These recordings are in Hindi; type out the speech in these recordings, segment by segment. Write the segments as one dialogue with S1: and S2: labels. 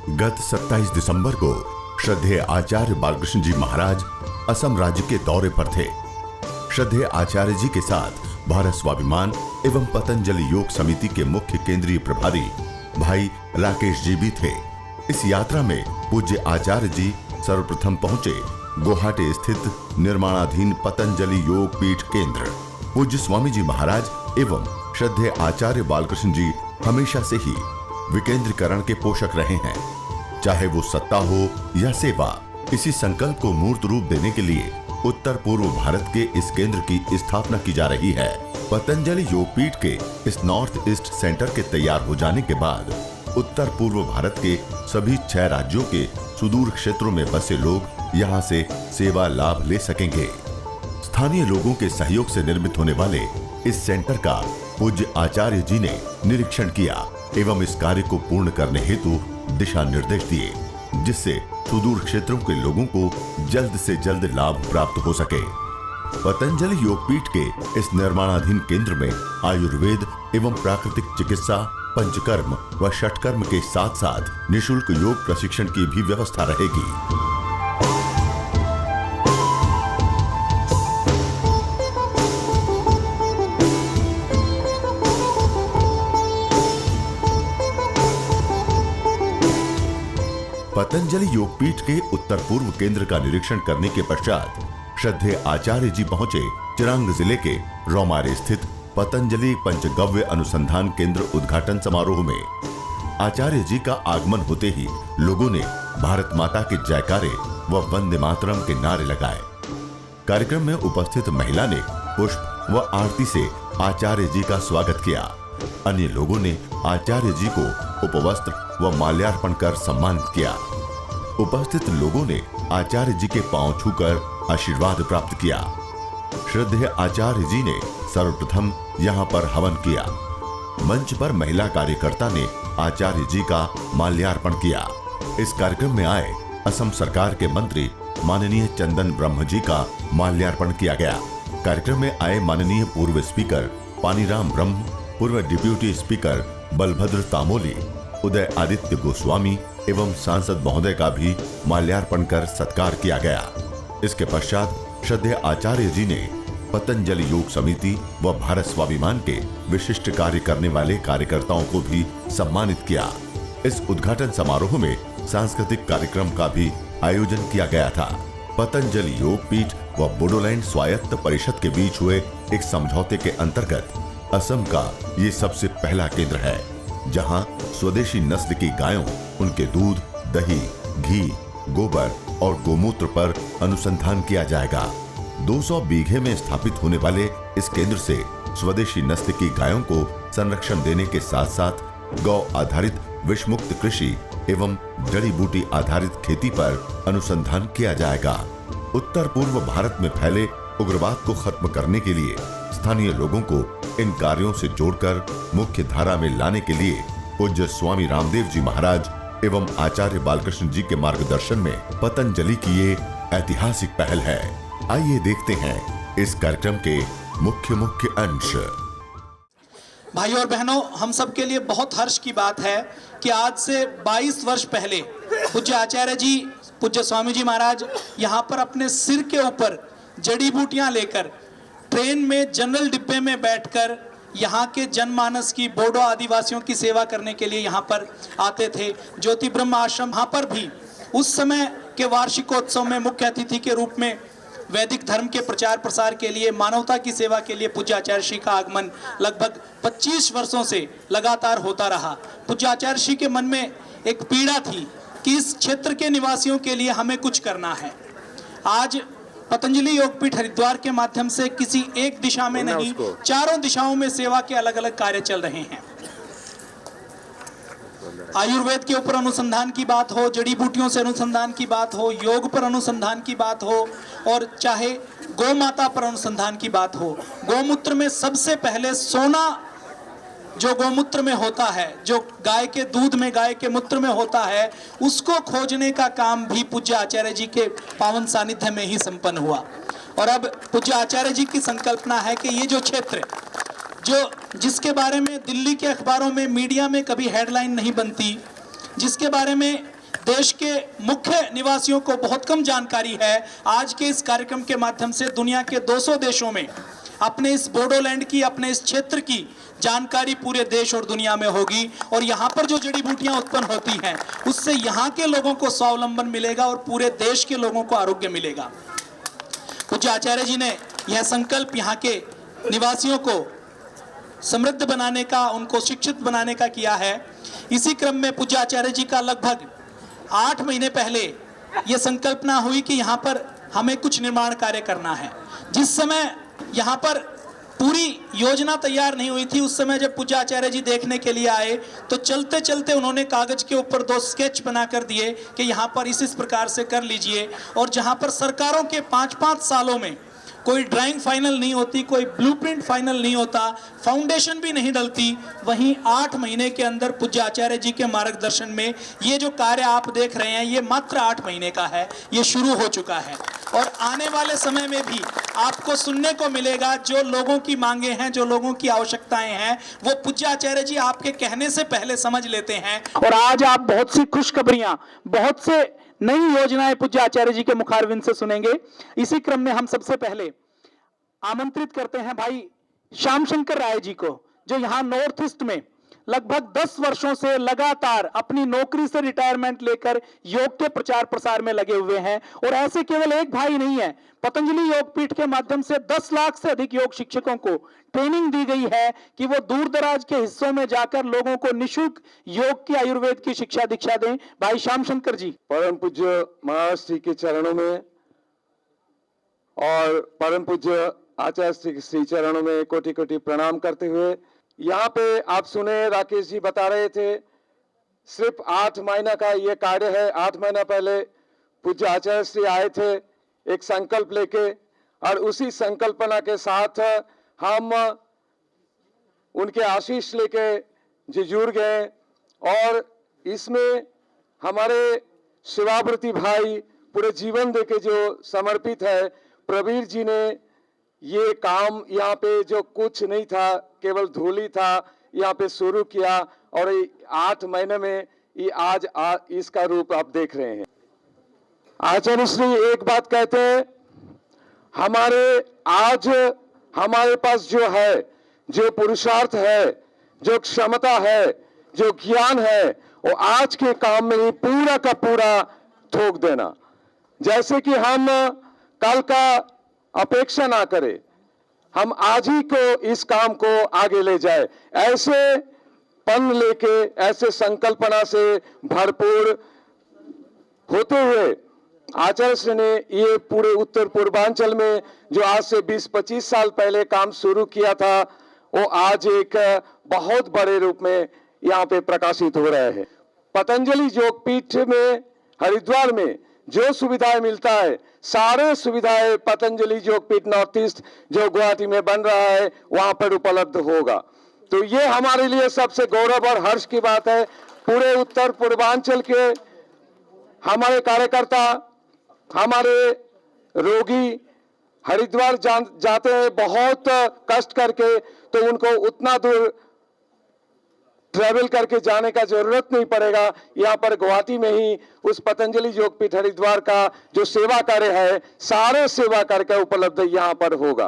S1: गत 27 दिसंबर को श्रद्धेय आचार्य बालकृष्ण जी महाराज असम राज्य के दौरे पर थे। श्रद्धेय आचार्य जी के साथ भारत स्वाभिमान एवं पतंजलि योग समिति के मुख्य केंद्रीय प्रभारी भाई राकेश जी भी थे। इस यात्रा में पूज्य आचार्य जी सर्वप्रथम पहुंचे गुवाहाटी स्थित निर्माणाधीन पतंजलि योग पीठ केंद्र। पूज्य स्वामी जी महाराज एवं श्रद्धेय आचार्य बालकृष्ण जी हमेशा से ही विकेंद्रीकरण के पोषक रहे हैं। चाहे वो सत्ता हो या सेवा, इसी संकल्प को मूर्त रूप देने के लिए उत्तर पूर्व भारत के इस केंद्र की स्थापना की जा रही है। पतंजलि योग पीठ के इस नॉर्थ ईस्ट सेंटर के तैयार हो जाने के बाद उत्तर पूर्व भारत के सभी 6 राज्यों के सुदूर क्षेत्रों में बसे लोग यहां से सेवा लाभ ले सकेंगे। स्थानीय लोगों के सहयोग से निर्मित होने वाले इस सेंटर का पूज्य आचार्य जी ने निरीक्षण किया एवं इस कार्य को पूर्ण करने हेतु दिशा निर्देश दिए, जिससे सुदूर क्षेत्रों के लोगों को जल्द से जल्द लाभ प्राप्त हो सके। पतंजलि योगपीठ के इस निर्माणाधीन केंद्र में आयुर्वेद एवं प्राकृतिक चिकित्सा, पंचकर्म व षटकर्म के साथ साथ निःशुल्क योग प्रशिक्षण की भी व्यवस्था रहेगी। पतंजलि योगपीठ के उत्तर पूर्व केंद्र का निरीक्षण करने के पश्चात श्रद्धेय आचार्य जी पहुंचे चिरांग जिले के रौमारे स्थित पतंजलि पंचगव्य अनुसंधान केंद्र उद्घाटन समारोह में। आचार्य जी का आगमन होते ही लोगों ने भारत माता के जयकारे व वंदे मातरम के नारे लगाए। कार्यक्रम में उपस्थित महिला ने पुष्प व आरती से आचार्य जी का स्वागत किया। अन्य लोगों ने आचार्य जी को उपवस्त्र व माल्यार्पण कर सम्मानित किया। उपस्थित लोगों ने आचार्य जी के पांव छूकर आशीर्वाद प्राप्त किया। श्रद्धेय आचार्य जी ने सर्वप्रथम यहां पर हवन किया। मंच पर महिला कार्यकर्ता ने आचार्य जी का माल्यार्पण किया। इस कार्यक्रम में आए असम सरकार के मंत्री माननीय चंदन ब्रह्म जी का माल्यार्पण किया गया। कार्यक्रम में आए माननीय पूर्व स्पीकर पानीराम ब्रह्म, पूर्व डिप्यूटी स्पीकर बलभद्र तामोली, उदय आदित्य गोस्वामी एवं सांसद महोदय का भी माल्यार्पण कर सत्कार किया गया। इसके पश्चात श्रद्धेय आचार्य जी ने पतंजलि योग समिति व भारत स्वाभिमान के विशिष्ट कार्य करने वाले कार्यकर्ताओं को भी सम्मानित किया। इस उद्घाटन समारोह में सांस्कृतिक कार्यक्रम का भी आयोजन किया गया था। पतंजलि योग पीठ व बोडोलैंड स्वायत्त परिषद के बीच हुए एक समझौते के अंतर्गत असम का ये सबसे पहला केंद्र है, जहां स्वदेशी नस्ल की गायों, उनके दूध, दही, घी, गोबर और गोमूत्र पर अनुसंधान किया जाएगा। 200 बीघे में स्थापित होने वाले इस केंद्र से स्वदेशी नस्ल की गायों को संरक्षण देने के साथ साथ गौ आधारित विषमुक्त कृषि एवं जड़ी बूटी आधारित खेती पर अनुसंधान किया जाएगा। उत्तर पूर्व भारत में फैले उग्रवाद को खत्म करने के लिए स्थानीय लोगों को इन कार्यों से जोड़कर मुख्य धारा में लाने के लिए पूज्य स्वामी रामदेव जी महाराज एवं आचार्य बालकृष्ण जी के मार्गदर्शन में पतंजलि की ये ऐतिहासिक पहल है। आइए देखते हैं इस कार्यक्रम के मुख्य अंश।
S2: भाइयों और बहनों, हम सब के लिए बहुत हर्ष की बात है कि आज से 22 वर्ष पहले पूज्य आचार्य जी, पूज्य स्वामी जी महाराज यहाँ पर अपने सिर के ऊपर जड़ी बूटियां लेकर ट्रेन में जनरल डिब्बे में बैठकर यहाँ के जनमानस की, बोडो आदिवासियों की सेवा करने के लिए यहाँ पर आते थे। ज्योति ब्रह्म आश्रम यहाँ पर भी उस समय के वार्षिकोत्सव में मुख्य अतिथि के रूप में वैदिक धर्म के प्रचार प्रसार के लिए, मानवता की सेवा के लिए पूज्य आचार्य श्री का आगमन लगभग 25 वर्षों से लगातार होता रहा। पूज्य आचार्य श्री के मन में एक पीड़ा थी कि इस क्षेत्र के निवासियों के लिए हमें कुछ करना है। आज पतंजलि योगपीठ हरिद्वार के माध्यम से किसी एक दिशा में नहीं, चारों दिशाओं में सेवा के अलग अलग कार्य चल रहे हैं। आयुर्वेद के ऊपर अनुसंधान की बात हो, जड़ी बूटियों से अनुसंधान की बात हो, योग पर अनुसंधान की बात हो, और चाहे गौ माता पर अनुसंधान की बात हो। गौमूत्र में सबसे पहले सोना जो गौमूत्र में होता है, जो गाय के दूध में, गाय के मूत्र में होता है, उसको खोजने का काम भी पूज्य आचार्य जी के पावन सानिध्य में ही संपन्न हुआ। और अब पूज्य आचार्य जी की संकल्पना है कि ये जो क्षेत्र जिसके बारे में दिल्ली के अखबारों में, मीडिया में कभी हेडलाइन नहीं बनती, जिसके बारे में देश के मुख्य निवासियों को बहुत कम जानकारी है। आज के इस कार्यक्रम के माध्यम से दुनिया के 200 देशों में अपने इस बोडोलैंड की, अपने इस क्षेत्र की जानकारी पूरे देश और दुनिया में होगी। और यहाँ पर जो जड़ी बूटियाँ उत्पन्न होती हैं उससे यहाँ के लोगों को स्वावलंबन मिलेगा और पूरे देश के लोगों को आरोग्य मिलेगा। पूज्य आचार्य जी ने यह संकल्प यहाँ के निवासियों को समृद्ध बनाने का, उनको शिक्षित बनाने का किया है। इसी क्रम में पूज्य आचार्य जी का लगभग 8 महीने पहले यह संकल्पना हुई कि यहाँ पर हमें कुछ निर्माण कार्य करना है। जिस समय यहाँ पर पूरी योजना तैयार नहीं हुई थी, उस समय जब पूज्य आचार्य जी देखने के लिए आए तो चलते चलते उन्होंने कागज के ऊपर 2 स्केच बना कर दिए कि यहाँ पर इस प्रकार से कर लीजिए। और जहाँ पर सरकारों के 5-5 सालों में कोई ड्राइंग फाइनल नहीं होती, कोई ब्लूप्रिंट फाइनल नहीं होता, फाउंडेशन भी नहीं डलती, वहीं 8 महीने के अंदर पूज्य आचार्य जी के मार्गदर्शन में ये जो कार्य आप देख रहे हैं ये मात्र 8 महीने का है, ये शुरू हो चुका है। और आने वाले समय में भी आपको सुनने को मिलेगा जो लोगों की मांगे हैं, जो लोगों की आवश्यकताएं हैं, वो पूज्य आचार्य जी आपके कहने से पहले समझ लेते हैं। और आज आप बहुत सी खुशखबरियां, बहुत से नई योजनाएं पूज्य आचार्य जी के मुखारविंद से सुनेंगे। इसी क्रम में हम सबसे पहले आमंत्रित करते हैं भाई श्याम शंकर राय जी को, जो यहाँ नॉर्थ ईस्ट में लगभग 10 वर्षों से लगातार अपनी नौकरी से रिटायरमेंट लेकर योग के प्रचार प्रसार में लगे हुए हैं। और ऐसे केवल एक भाई नहीं है, पतंजलि योगपीठ के माध्यम से 10 लाख से अधिक योग शिक्षकों को ट्रेनिंग दी गई है कि वो दूर दराज के हिस्सों में जाकर लोगों को निःशुल्क योग की, आयुर्वेद की शिक्षा दीक्षा दें। भाई श्याम शंकर जी।
S3: परम पूज्य महाराज जी के चरणों में और परम पूज्य आचार्य श्री चरणों में कोटि कोटि प्रणाम करते हुए, यहाँ पे आप सुने राकेश जी बता रहे थे सिर्फ 8 महीना का ये कार्य है। 8 महीना पहले पूज्य आचार्य श्री आए थे एक संकल्प लेके, और उसी संकल्पना के साथ हम उनके आशीष लेके जी जुड़ गए। और इसमें हमारे शिवावृति भाई पूरे जीवन देके जो समर्पित है, प्रवीर जी ने ये काम यहाँ पे जो कुछ नहीं था, केवल धूली था, यहाँ पे शुरू किया और 8 महीने में ये आज इसका रूप आप देख रहे हैं। आचार्य श्री एक बात कहते हैं, आज हमारे पास जो है, जो पुरुषार्थ है, जो क्षमता है, जो ज्ञान है, वो आज के काम में ही पूरा का पूरा ठोक देना। जैसे कि हम कल का अपेक्षा ना करें, हम आज ही को इस काम को आगे ले जाए, ऐसे पन लेके, ऐसे संकल्पना से भरपूर होते हुए आचार्य श्री ने ये पूरे उत्तर पूर्वांचल में जो आज से 20-25 साल पहले काम शुरू किया था, वो आज एक बहुत बड़े रूप में यहाँ पे प्रकाशित हो रहा है। पतंजलि योगपीठ में हरिद्वार में जो सुविधाएं मिलता है, सारे सुविधाएं पतंजलि योगपीठ नॉर्थ ईस्ट जो गुवाहाटी में बन रहा है वहां पर उपलब्ध होगा। तो ये हमारे लिए सबसे गौरव और हर्ष की बात है। पूरे उत्तर पूर्वांचल के हमारे कार्यकर्ता, हमारे रोगी हरिद्वार जाते हैं बहुत कष्ट करके, तो उनको उतना दूर ट्रैवल करके जाने का जरूरत नहीं पड़ेगा। यहाँ पर गुवाहाटी में ही उस पतंजलि योगपीठ हरिद्वार का जो सेवा कार्य है, सारे सेवा कार्य का उपलब्ध यहाँ पर होगा।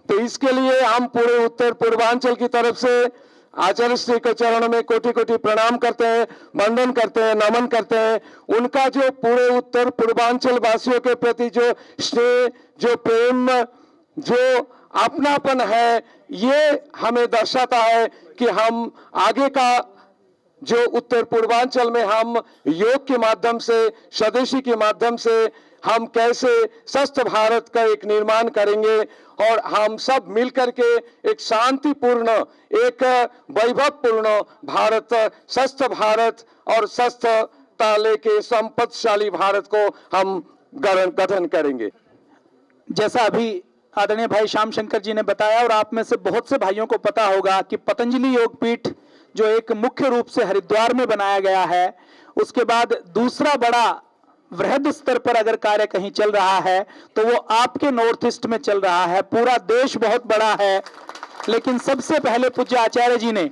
S3: तो इसके लिए हम पूरे उत्तर पूर्वांचल की तरफ से आचार्य श्री के चरणों में कोटि कोटि प्रणाम करते हैं, वंदन करते हैं, नमन करते हैं। उनका जो पूरे उत्तर पूर्वांचल वासियों के प्रति जो स्नेह, जो प्रेम, जो अपनापन है, ये हमें दर्शाता है कि हम आगे का जो उत्तर पूर्वांचल में हम योग के माध्यम से, स्वदेशी के माध्यम से हम कैसे स्वस्थ भारत का एक निर्माण करेंगे और हम सब मिलकर के एक शांतिपूर्ण, एक वैभवपूर्ण भारत, स्वस्थ भारत और स्वस्थता लेके संपत्तिशाली भारत को हम गठन करेंगे।
S2: जैसा अभी आदरणीय भाई श्याम शंकर जी ने बताया और आप में से बहुत से भाइयों को पता होगा कि पतंजलि योगपीठ जो एक मुख्य रूप से हरिद्वार में बनाया गया है, उसके बाद दूसरा बड़ा वृहद स्तर पर अगर कार्य कहीं चल रहा है तो वो आपके नॉर्थ ईस्ट में चल रहा है। पूरा देश बहुत बड़ा है, लेकिन सबसे पहले पूज्य आचार्य जी ने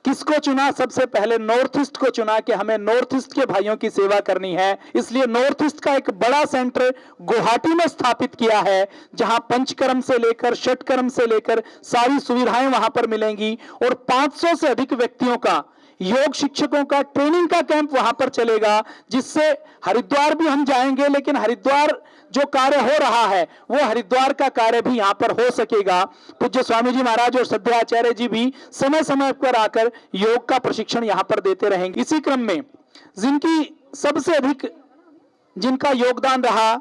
S4: किसको चुना? सबसे पहले नॉर्थ ईस्ट को चुना कि हमें नॉर्थ ईस्ट के भाइयों की सेवा करनी है। इसलिए नॉर्थ ईस्ट का एक बड़ा सेंटर गुवाहाटी में स्थापित किया है, जहां पंचकर्म से लेकर षटकर्म से लेकर सारी सुविधाएं वहां पर मिलेंगी। और 500 से अधिक व्यक्तियों का, योग शिक्षकों का ट्रेनिंग का कैंप वहां पर चलेगा, जिससे हरिद्वार भी हम जाएंगे, लेकिन हरिद्वार जो कार्य हो रहा है वो हरिद्वार का कार्य भी यहां पर हो सकेगा। पूज्य स्वामी जी महाराज और श्रद्धेय आचार्य जी भी समय समय पर आकर योग का प्रशिक्षण यहां पर देते रहेंगे। इसी क्रम में जिनकी सबसे अधिक जिनका योगदान रहा,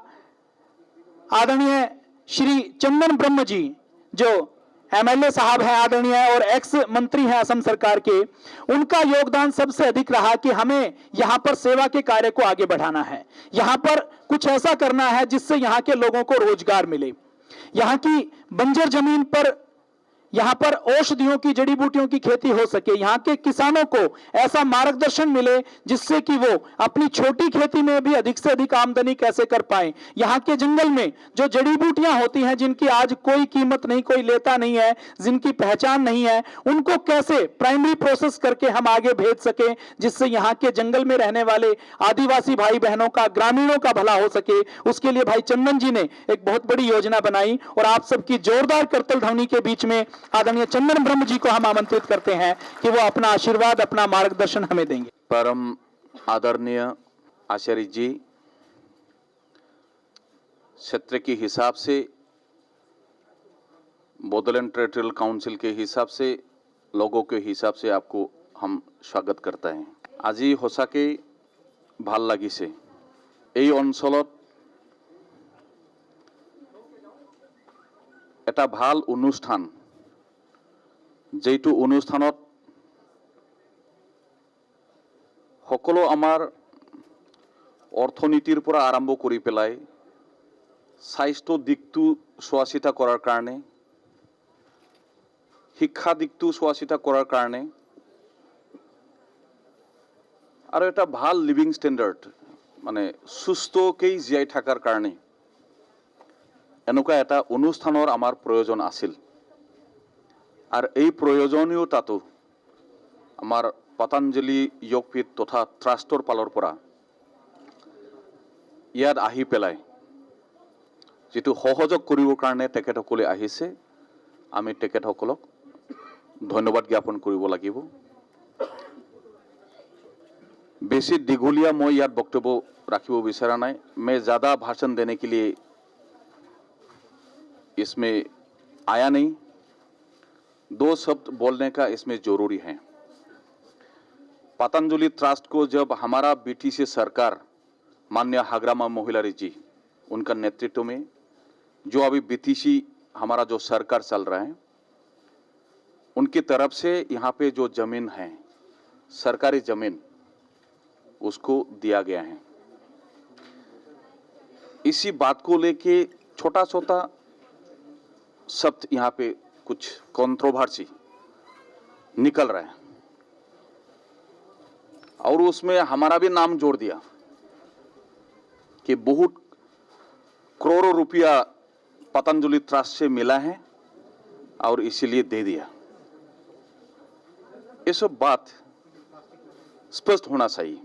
S4: आदरणीय श्री चंदन ब्रह्म जी, जो एमएलए साहब हैं आदरणीय और एक्स मंत्री हैं असम सरकार के, उनका योगदान सबसे अधिक रहा कि हमें यहां पर सेवा के कार्य को आगे बढ़ाना है, यहां पर कुछ ऐसा करना है जिससे यहां के लोगों को रोजगार मिले। यहां की बंजर जमीन पर यहां पर औषधियों की, जड़ी बूटियों की खेती हो सके, यहां के किसानों को ऐसा मार्गदर्शन मिले जिससे कि वो अपनी छोटी खेती में भी अधिक से अधिक आमदनी कैसे कर पाए। यहां के जंगल में जो जड़ी बूटियां होती हैं, जिनकी आज कोई कीमत नहीं, कोई लेता नहीं है, जिनकी पहचान नहीं है, उनको कैसे प्राइमरी प्रोसेस करके हम आगे भेज सके, जिससे यहां के जंगल में रहने वाले आदिवासी भाई बहनों का, ग्रामीणों का भला हो सके। उसके लिए भाई चंदन जी ने एक बहुत बड़ी योजना बनाई और आप सबकी जोरदार करतल ध्वनि के बीच में आदरणीय चंदन ब्रह्म जी को हम आमंत्रित करते हैं कि वो अपना आशीर्वाद, अपना मार्गदर्शन हमें देंगे।
S5: परम आदरणीय आचार्य जी, क्षेत्र के हिसाब से, बोडोलैंड टेरिटोरियल काउंसिल के हिसाब से, लोगों के हिसाब से आपको हम स्वागत करते हैं। আজি সঁচাকে ভাল লাগিছে এই অঞ্চলত এটা ভাল অনুষ্ঠান, যেইটো অনুষ্ঠানত সকলো আমাৰ অৰ্থনীতিৰ পৰা আৰম্ভ কৰি পেলাই স্বাস্থ্য দিকটো চোৱা চিতা কৰাৰ কাৰণে, শিক্ষা দিকটো চোৱা চিতা কৰাৰ কাৰণে, আৰু এটা ভাল লিভিং ষ্টেণ্ডাৰ্ড, মানে সুস্থকৈ জীয়াই থকাৰ কাৰণে এনেকুৱা এটা অনুষ্ঠানৰ আমাৰ প্ৰয়োজন আছিল। আর এই প্রয়োজনীয়তাটো আমার পতঞ্জলি যোগপীঠ তথা ট্রাষ্টৰ ফালৰ পৰা ইয়াত আহি পেলাই যেটো সহযোগ কৰিবৰ কাৰণে তেখেতসকলে আহিছে, আমি তেখেতসকলক ধন্যবাদ জ্ঞাপন কৰিব লাগিব। বেছি দীঘলীয়া মই ইয়াত বক্তব্য ৰাখিব বিচৰা নাই। मैं ज़्यादा भाषण देने के लिए इसमें आया नहीं, दो शब्द बोलने का इसमें जरूरी है। पतंजलि ट्रस्ट को जब हमारा बीटीसी सरकार माननीय हाग्रामा मोहिलारी जी, उनका नेतृत्व में जो अभी बीटीसी हमारा जो सरकार चल रहा है, उनकी तरफ से यहाँ पे जो जमीन है, सरकारी जमीन, उसको दिया गया है। इसी बात को लेके छोटा छोटा शब्द यहाँ पे कुछ कंट्रोवर्सी निकल रहा है और उसमें हमारा भी नाम जोड़ दिया कि बहुत करोड़ों रुपया पतंजलि ट्रस्ट से मिला है और इसीलिए दे दिया। ये सब बात स्पष्ट होना चाहिए।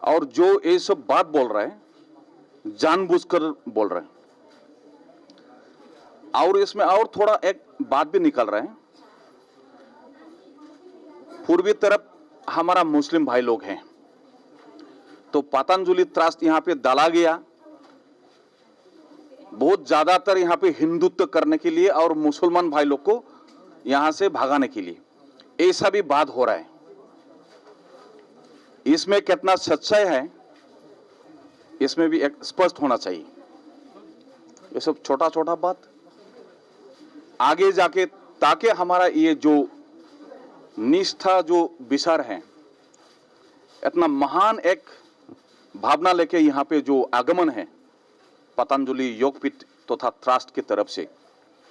S5: और जो ये सब बात बोल रहा है जानबूझकर बोल रहा है। और इसमें और थोड़ा एक बात भी निकल रहा है, पूर्वी तरफ हमारा मुस्लिम भाई लोग हैं, तो पतंजलि ट्रस्ट यहाँ पे डाला गया बहुत ज्यादातर यहाँ पे हिंदुत्व करने के लिए और मुसलमान भाई लोग को यहाँ से भगाने के लिए, ऐसा भी बात हो रहा है। इसमें कितना सच्चाई है, इसमें भी एक स्पष्ट होना चाहिए। ये सब छोटा छोटा बात आगे जाके, ताकि हमारा ये जो निष्ठा, जो विचार है, इतना महान एक भावना लेके यहाँ पे जो आगमन है पतंजलि योगपीठ तथा ट्रस्ट की तरफ से,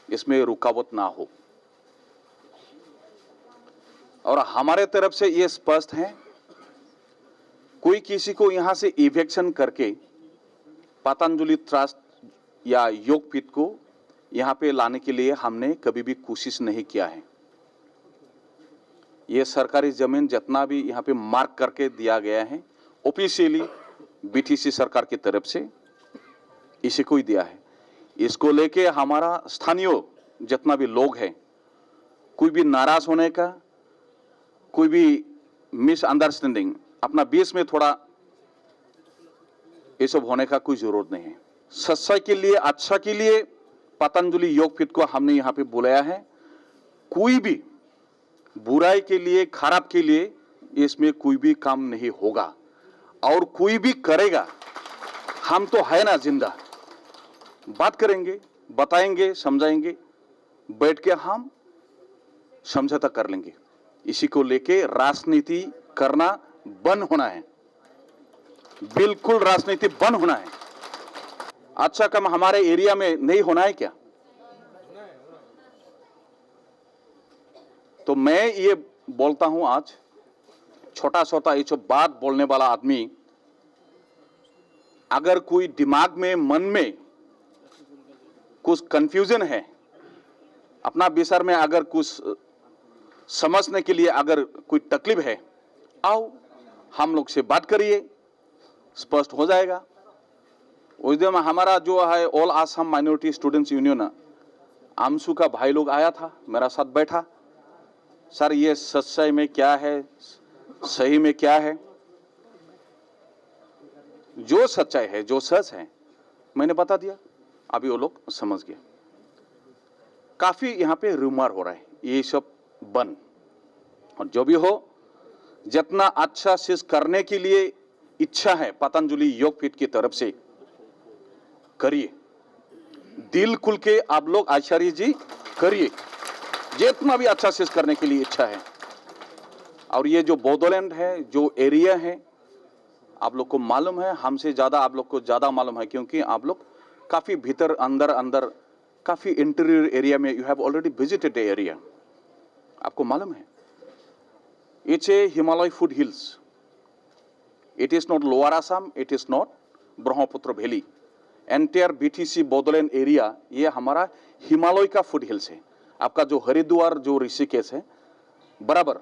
S5: इसमें रुकावट ना हो। और हमारे तरफ से ये स्पष्ट है, कोई किसी को यहाँ से इवेक्शन करके पतंजलि ट्रस्ट या योगपीठ को यहाँ पे लाने के लिए हमने कभी भी कोशिश नहीं किया है। ये सरकारी ज़मीन जितना भी यहाँ पे मार्क करके दिया गया है ऑफिशियली बीटीसी सरकार की तरफ से इसी को ही दिया है। इसको लेके हमारा स्थानीय जितना भी लोग हैं, कोई भी नाराज होने का, कोई भी मिसअंडरस्टैंडिंग अपना बीच में थोड़ा ये सब होने का कोई जरूरत नहीं है। सच्चाई के लिए, अच्छा के लिए पतंजलि योगपीठ को हमने यहाँ पे बुलाया है। कोई भी बुराई के लिए, खराब के लिए इसमें कोई भी काम नहीं होगा और कोई भी करेगा। हम तो है ना जिंदा, बात करेंगे, बताएंगे, समझाएंगे, बैठ के हम समझौता कर लेंगे। इसी को लेके राजनीति करना बंद होना है, बिल्कुल राजनीति बंद होना है। अच्छा काम हमारे एरिया में नहीं होना है क्या? तो मैं ये बोलता हूं, आज छोटा छोटा ये जो बात बोलने वाला आदमी, अगर कोई दिमाग में, मन में कुछ कंफ्यूजन है, अपना विचार में अगर कुछ समझने के लिए अगर कोई तकलीफ है, आओ हम लोग से बात करिए, स्पष्ट हो जाएगा। उस दिन हमारा जो है all Assam minority students union AAMSU का भाई लोग आया था, मेरा साथ बैठा, सर ये सच्चाई में क्या है, सही में क्या है, जो सच्चाई है, जो सच है मैंने बता दिया। अभी वो लोग समझ गए। काफी यहाँ पे रूमर हो रहा है, ये सब बंद, और जो भी हो, जितना अच्छा चीज करने के लिए इच्छा है पतंजलि योगपीठ की तरफ से करिए, दिल खुल के आप लोग आचार्य जी करिए, जितना भी अच्छा चीज करने के लिए इच्छा है। और ये जो बोडोलैंड है, जो एरिया है, आप लोग को मालूम है, हमसे ज्यादा आप लोग को ज्यादा मालूम है, क्योंकि आप लोग काफी भीतर अंदर काफी इंटीरियर एरिया में you have already visited the area, आपको मालूम है। It's a Himalaya foot hills, it is not lower Assam, it is not Brahmaputra valley. Entire BTC Bodoland area ये हमारा हिमालय का फुट हिल्स है, आपका जो हरिद्वार, जो ऋषिकेश है बराबर।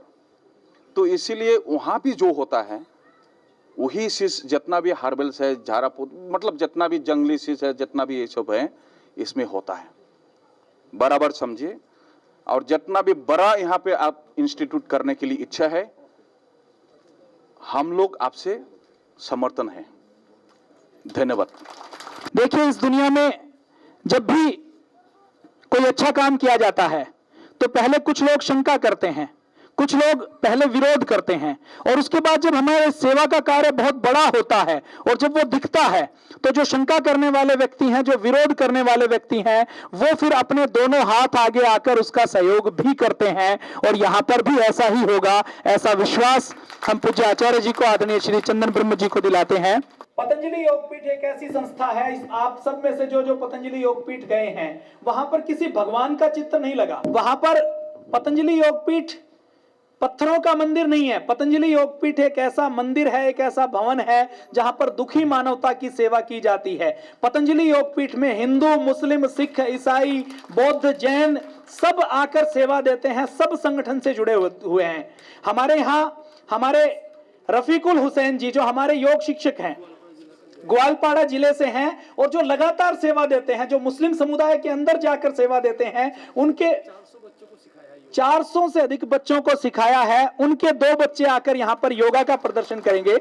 S5: तो इसीलिए वहां भी जो होता है वही चीज, जितना भी हार्बल्स है, झारापुर, मतलब जितना भी जंगली चीज है, जितना भी ये सब है, इसमें होता है, बराबर समझिए। और जितना भी बड़ा यहाँ पे आप इंस्टीट्यूट करने के लिए इच्छा है, हम लोग आपसे समर्थन है। धन्यवाद।
S4: देखिए, इस दुनिया में जब भी कोई अच्छा काम किया जाता है तो पहले कुछ लोग शंका करते हैं, कुछ लोग पहले विरोध करते हैं, और उसके बाद जब हमारे सेवा का कार्य बहुत बड़ा होता है और जब वो दिखता है तो जो शंका करने वाले व्यक्ति हैं, जो विरोध करने वाले व्यक्ति हैं, वो फिर अपने दोनों हाथ आगे आकर उसका सहयोग भी करते हैं। और यहां पर भी ऐसा ही होगा, ऐसा विश्वास हम पूज्य आचार्य जी को, आदरणीय श्री चंदन ब्रह्म जी को दिलाते हैं।
S2: पतंजलि योगपीठ एक ऐसी संस्था है, आप सब में से जो पतंजलि योगपीठ गए हैं, वहां पर किसी भगवान का चित्र नहीं लगा। वहां पर पतंजलि योगपीठ पत्थरों का मंदिर नहीं है। पतंजलि योगपीठ एक ऐसा मंदिर है, एक ऐसा भवन है जहां पर दुखी मानवता की सेवा की जाती है। पतंजलि योगपीठ में हिंदू, मुस्लिम, सिख, ईसाई, बौद्ध, जैन सब आकर सेवा देते हैं, सब संगठन से जुड़े हुए हैं। हमारे यहाँ हमारे रफीकुल हुसैन जी, जो हमारे योग शिक्षक हैं, ग्वालपाड़ा जिले से हैं, और जो लगातार सेवा देते हैं, जो मुस्लिम समुदाय के अंदर जाकर सेवा देते हैं, उनके 400 से अधिक बच्चों को सिखाया है। उनके 2 बच्चे आकर यहाँ पर योगा का प्रदर्शन करेंगे।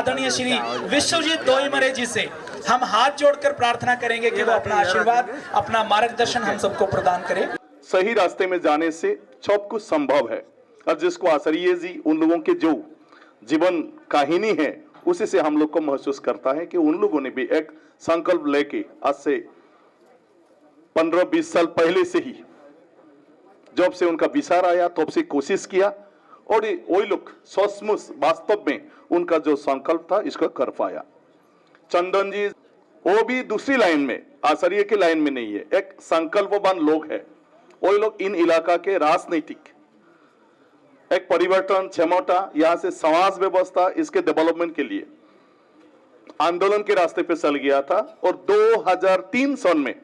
S2: आदरणीय श्री विश्वजीत दोईमरे जी से हम हाथ जोड़कर प्रार्थना करेंगे कि वो अपना आशीर्वाद, अपना मार्गदर्शन हम सबको प्रदान करें।
S6: सही रास्ते में जाने से सब कुछ संभव है। और जिसको आचार्य जी उन लोगों के जो जीवन कहानी है उसी से हम लोग को महसूस करता है कि उन लोगों ने भी एक संकल्प लेके आज से 15-20 साल पहले से ही जब से उनका विचार आया तब से कोशिश किया और वही लोग सचमुच वास्तव में उनका जो संकल्प था इसको कर पाया। चंदन जी वो भी दूसरी लाइन में, आचार्य की लाइन में नहीं है, एक संकल्पवान लोग है। वही लोग इन इलाका के राजनीतिक एक परिवर्तन क्षमता, यहाँ से समाज व्यवस्था इसके डेवलपमेंट के लिए आंदोलन के रास्ते पे चल गया था और 2003 सन में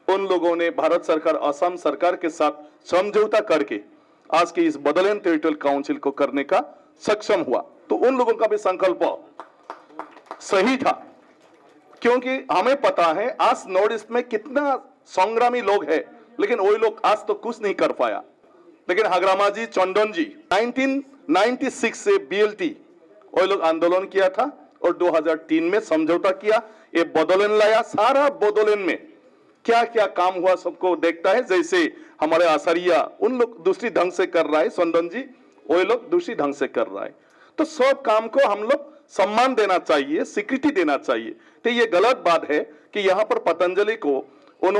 S6: उन लोगों ने भारत सरकार, असम सरकार के साथ समझौता करके आज के इस बदलेन टेरिटोरियल काउंसिल को करने का सक्षम हुआ। तो उन लोगों का भी संकल्प सही था, क्योंकि हमें पता है आज नॉर्थ ईस्ट में कितना संग्रामी लोग हैं, लेकिन वही लोग आज तो कुछ नहीं कर पाया। लेकिन हगरामा जी, चंदन जी 1996 से BLT वही लोग आंदोलन किया था और 2003 में समझौता किया, ये बदलेन लाया। सारा बदलेन में क्या क्या काम हुआ सबको देखता है। जैसे हमारे आचार्य उन लोग दूसरी ढंग से कर रहा है, चंदन जी वही लोग दूसरी ढंग से कर रहा है। तो सब काम को हम लोग सम्मान देना चाहिए, स्वीकृति देना चाहिए। तो ये गलत बात है कि यहाँ पर पतंजलि को उन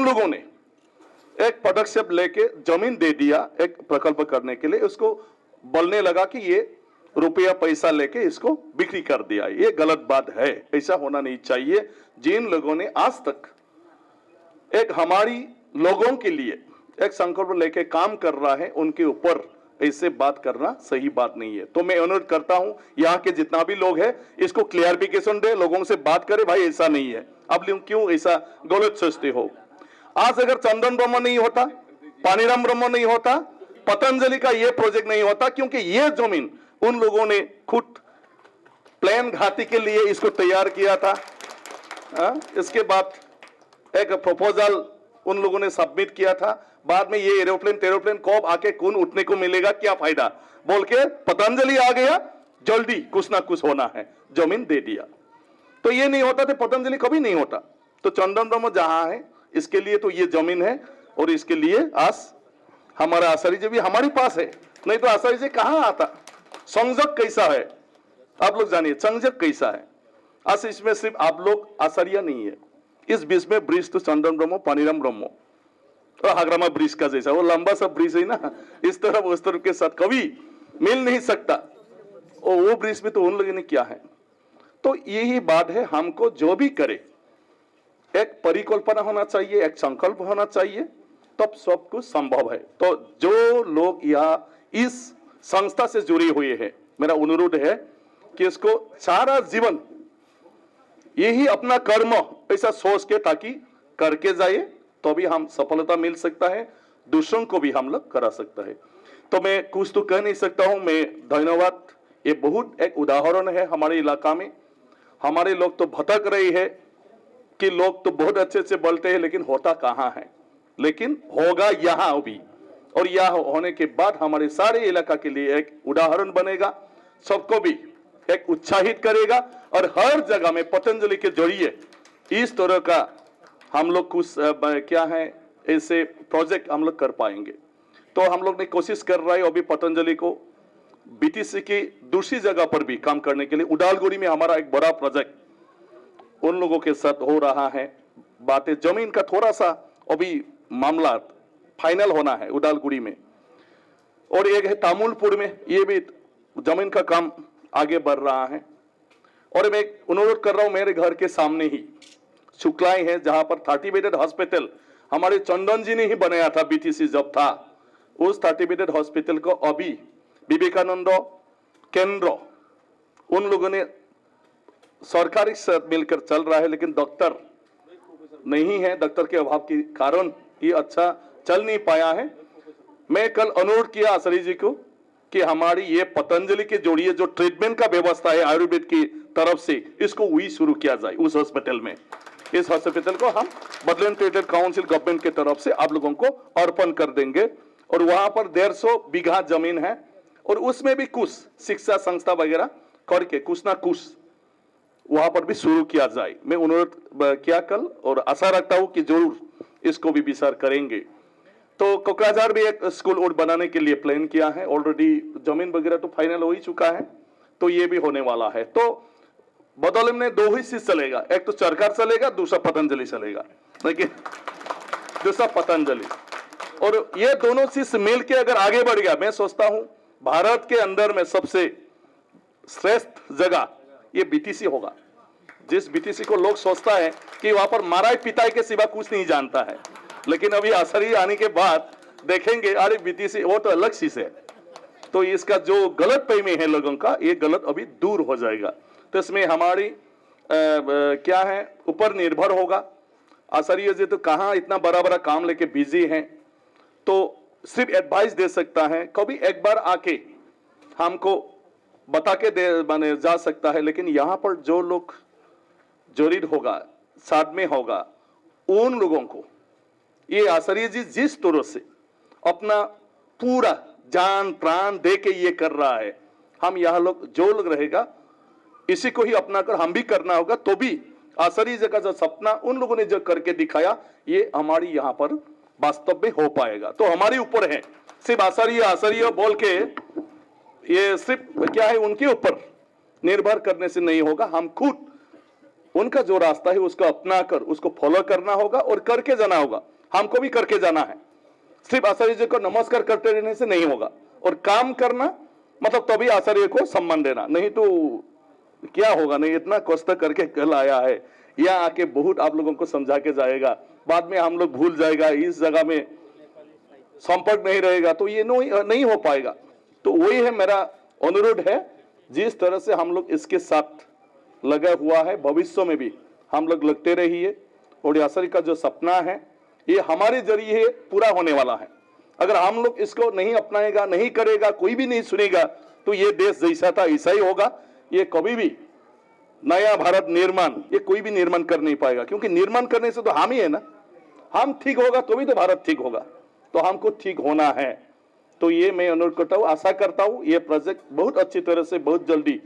S6: लोगों ने एक पदक्षेप लेके जमीन दे दिया एक प्रकल्प करने के लिए, उसको बोलने लगा कि ये रुपया पैसा लेके इसको बिक्री कर दिया। ये गलत बात है, ऐसा होना नहीं चाहिए। जिन लोगों ने आज तक एक हमारी लोगों के लिए एक संकल्प लेके काम कर रहा है, उनके ऊपर ऐसे बात करना सही बात नहीं है। तो मैं अनुरोध करता हूं यहाँ के जितना भी लोग हैं इसको क्लियरिफिकेशन दे, लोगों से बात करे, भाई ऐसा नहीं है, आप लोग क्यों ऐसा गलत सोचते हो। आज अगर चंदन ब्रह्म नहीं होता, पानीराम ब्रह्म नहीं होता, पतंजलि का ये प्रोजेक्ट नहीं होता, क्योंकि ये जमीन उन लोगों ने खुद प्लेन घाटी के लिए इसको तैयार किया था। इसके बाद एक प्रपोजल उन लोगों ने सबमिट किया था। बाद में ये एरोप्लेन कब आके कौन उठने को मिलेगा, क्या फायदा बोल के पतंजलि आ गया, जल्दी कुछ ना कुछ होना है, जमीन दे दिया। तो ये नहीं होता तो पतंजलि कभी नहीं होता। तो चंदन ब्रह्म जहां है इसके लिए तो ये जमीन है और इसके लिए आज हमारा आचार्य जी भी हमारे पास है, नहीं तो आचार्य जी कहां आता। संयोजक कैसा है आप लोग जानिए, संयोजक कैसा है। आज इसमें सिर्फ आप लोग आचार्य नहीं है, इस बीच में ब्रिज तो चंदन ब्रह्म, पानीराम ब्रह्म और हागरामा ब्रिज का जैसा वो लंबा सा ब्रिज है ना, इस तरफ उस तरफ के साथ कभी मिल नहीं सकता। और वो ब्रिज में तो उन लोगों ने किया है। तो यही बात है, हमको जो भी करे एक परिकल्पना होना चाहिए, एक संकल्प होना चाहिए, तब सब कुछ संभव है। तो जो लोग यहाँ इस संस्था से जुड़े हुए हैं, मेरा अनुरोध है कि इसको सारा जीवन यही अपना कर्म ऐसा सोच के ताकि करके जाए, तो भी हम सफलता मिल सकता है, दूसरों को भी हम लोग करा सकता है। तो मैं कुछ तो कह नहीं सकता हूं, मैं धन्यवाद। ये बहुत एक उदाहरण है हमारे इलाका में। हमारे लोग तो भटक रहे हैं कि लोग तो बहुत अच्छे से बोलते हैं, लेकिन होता कहां है। लेकिन होगा यहाँ भी, और यह होने के बाद हमारे सारे इलाका के लिए एक उदाहरण बनेगा, सबको भी एक उत्साहित करेगा। और हर जगह में पतंजलि के जरिए इस तरह का हम लोग कुछ क्या है ऐसे प्रोजेक्ट हम लोग कर पाएंगे। तो हम लोग ने कोशिश कर रहा है अभी पतंजलि को BTC की दूसरी जगह पर भी काम करने के लिए। उदालगुड़ी में हमारा एक बड़ा प्रोजेक्ट उन लोगों के साथ हो रहा है। बातें जमीन का थोड़ा सा अभी मामला फाइनल होना है उदालगुड़ी में, और एक है तामुलपुर में, ये भी जमीन का काम आगे बढ़ रहा है। और मैं अनुरोध कर रहा हूं, मेरे घर के सामने ही शुक्लाई है जहां पर 30 बेडेड हॉस्पिटल हमारे चंदन जी ने ही बनाया था। BTC जब था, उस 30 बेडेड हॉस्पिटल को अभी विवेकानंद केंद्र उन लोगों ने सरकारी साथ मिलकर चल रहा है, लेकिन डॉक्टर नहीं है, डॉक्टर के अभाव के कारण ये अच्छा चल नहीं पाया है। मैं कल अनुरोध किया आचार्य जी को कि हमारी ये पतंजलि के जोड़िए जो ट्रीटमेंट का व्यवस्था है आयुर्वेद की तरफ से, इसको वही शुरू किया जाए उस हॉस्पिटल में। इस हॉस्पिटल को हम बदलेन टेरिटोरियल काउंसिल गवर्नमेंट की तरफ से आप लोगों को अर्पण कर देंगे। और वहां पर 150 बीघा जमीन है, और उसमें भी कुछ शिक्षा संस्था वगैरह करके कुछ ना कुछ वहां पर भी शुरू किया जाए। मैं अनुरोध किया कल और आशा रखता हूं कि जरूर इसको भी विचार करेंगे। तो कोकराझार भी एक स्कूल और बनाने के लिए प्लान किया है, ऑलरेडी जमीन वगैरह तो फाइनल हो ही चुका है, तो ये भी होने वाला है। तो बदौली में 2 ही चीज चलेगा, एक तो सरकार चलेगा, दूसरा पतंजलि चलेगा, लेकिन दूसरा पतंजलि, और ये दोनों चीज मिलकर अगर आगे बढ़ गया, मैं सोचता हूं भारत के अंदर में सबसे श्रेष्ठ जगह ये बीटीसी होगा। जिस बीटीसी को लोग सोचता है कि वहां पर माराई पिटाई के सिवा कुछ नहीं जानता है, लेकिन अभी आसरी आने के बाद देखेंगे अरे बीटीसी वो तो अलग चीज है। तो इसका जो गलत फहमी है लोगों का, ये गलत अभी दूर हो जाएगा। तो इसमें हमारी क्या है ऊपर निर्भर होगा। आचार्य जी तो कहाँ इतना बड़ा बड़ा काम लेके बिजी हैं, तो सिर्फ एडवाइस दे सकता है, कभी एक बार आके हमको बता के दे माने जा सकता है, लेकिन यहाँ पर जो लोग जरूर होगा, साथ में होगा, उन लोगों को ये आचार्य जी जिस तरह से अपना पूरा जान प्राण दे के ये कर रहा है, हम यहाँ लोग जो लोग रहेगा इसी को ही अपना कर हम भी करना होगा, तो भी आचार्य जी का जो सपना उन लोगों ने जो करके दिखाया ये हमारी यहाँ पर वास्तव में हो पाएगा। तो हमारे ऊपर है, सिर्फ आचार्य बोल के ये सिर्फ क्या है उनके ऊपर निर्भर करने से नहीं होगा, हम खुद उनका जो रास्ता है उसको अपना कर उसको फॉलो करना होगा और करके जाना होगा। हमको भी करके जाना है, सिर्फ आचार्य जी को नमस्कार करते रहने से नहीं होगा, और काम करना मतलब तभी आचार्य को सम्मान देना, नहीं तो क्या होगा। नहीं इतना कष्ट करके कल आया है, यहाँ आके बहुत आप लोगों को समझा के जाएगा, बाद में हम लोग भूल जाएगा, इस जगह में संपर्क नहीं रहेगा, तो ये नहीं हो पाएगा। तो वही है मेरा अनुरोध है, जिस तरह से हम लोग इसके साथ लगा हुआ है भविष्य में भी हम लोग लगते रहिए, और आचार्य का जो सपना है ये हमारे जरिए पूरा होने वाला है। अगर हम लोग इसको नहीं अपनाएगा, नहीं करेगा, कोई भी नहीं सुनेगा, तो ये देश जैसा था ऐसा ही होगा। ये कभी भी नया भारत निर्माण ये कोई भी निर्माण कर नहीं पाएगा, क्योंकि निर्माण करने से तो हम ही है ना, हम ठीक होगा तो भी तो भारत ठीक होगा, तो हमको ठीक होना है। तो ये मैं अनुरोध करता हूँ, आशा करता हूँ ये प्रोजेक्ट बहुत अच्छी तरह से बहुत जल्दी